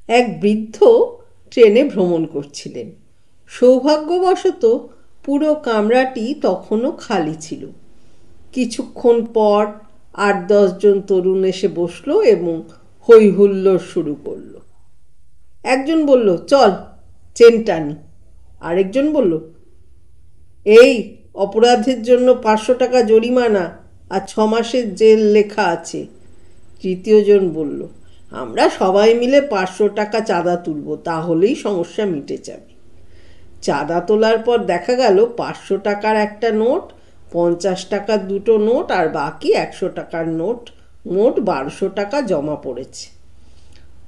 এক বৃদ্ধ ট্রেনে ভ্রমণ করছিলেন। সৌভাগ্যবশত পুরো কামরাটি তখনও খালি ছিল। কিছুক্ষণ পর ৮-১০ জন তরুণ এসে বসলো এবং হৈ হুল্লোড় শুরু করলো। একজন বলল, চল চেন টানি। আরেকজন বলল, এই অপরাধের জন্য ৫০০ টাকা জরিমানা আর ৬ মাসের জেল লেখা আছে। তৃতীয় জন বলল, আমরা সবাই মিলে ৫০০ টাকা চাঁদা তুলব, তাহলেই সমস্যা মিটে যাবে। চাঁদা তোলার পর দেখা গেল ৫০০ টাকার একটা নোট, ৫০ টাকার দুটো নোট আর বাকি ১০০ টাকার নোট, মোট ১২০০ টাকা জমা পড়েছে।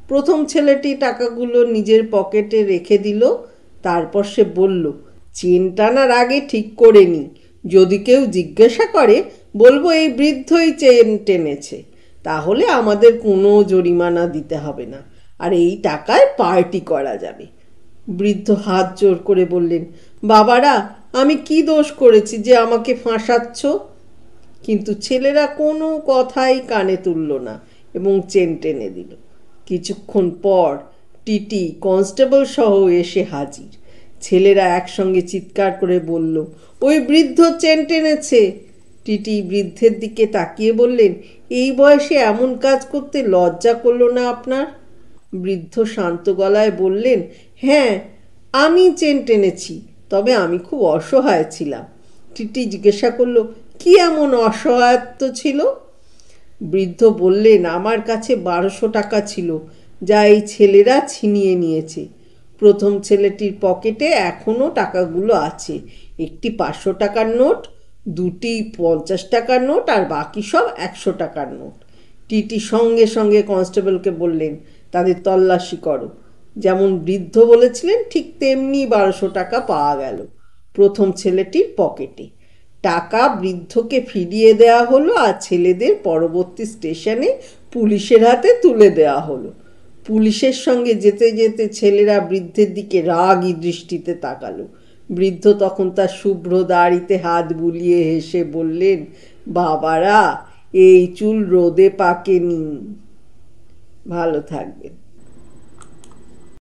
প্রথম ছেলেটি টাকাগুলো নিজের পকেটে রেখে দিল। তারপর সে বলল, চেন টানার আগে ঠিক করে নি, যদি কেউ জিজ্ঞাসা করে বলবো এই বৃদ্ধই চেন টেনেছে, তাহলে আমাদের কোনো জরিমানা দিতে হবে না, আর এই টাকায় পার্টি করা যাবে। বৃদ্ধ হাত জোর করে বললেন, বাবারা, আমি কি দোষ করেছি যে আমাকে ফাঁসাচ্ছ? কিন্তু ছেলেরা কোনো কথাই কানে তুলল না এবং চেন টেনে দিল। কিছুক্ষণ পর টিটি কনস্টেবল সহ এসে হাজির। ছেলেরা একসঙ্গে চিৎকার করে বলল, ওই বৃদ্ধ চেন টেনেছে। টিটি বৃদ্ধের দিকে তাকিয়ে বললেন, এই বয়সে এমন কাজ করতে লজ্জা করলো না আপনার? বৃদ্ধ শান্ত গলায় বললেন, হ্যাঁ, আমি চেন টেনেছি, তবে আমি খুব অসহায় ছিলাম। টিটি জিজ্ঞাসা করলো, কি এমন অসহায়ত্ব ছিল? বৃদ্ধ বললেন, আমার কাছে ১২০০ টাকা ছিল, যা এই ছেলেরা ছিনিয়ে নিয়েছে। প্রথম ছেলেটির পকেটে এখনও টাকাগুলো আছে, একটি ৫০০ টাকার নোট, দুটি ৫০ টাকার নোট আর বাকি সব ১০০ টাকার নোট। টিটি সঙ্গে সঙ্গে কনস্টেবলকে বললেন, তাদের তল্লাশি করো। যেমন বৃদ্ধ বলেছিলেন ঠিক তেমনি ১২০০ টাকা পাওয়া গেল প্রথম ছেলেটির পকেটে। টাকা বৃদ্ধকে ফিরিয়ে দেওয়া হলো আর ছেলেদের পরবর্তী স্টেশনে পুলিশের হাতে তুলে দেওয়া হলো। পুলিশের সঙ্গে যেতে যেতে ছেলেরা বৃদ্ধের দিকে রাগী দৃষ্টিতে তাকালো। বৃদ্ধ তখন তার শুভ্র দাড়িতে হাত বুলিয়ে হেসে বললেন, বাবারা, এই চুল রোদে পাকেনি। ভালো থাকবেন।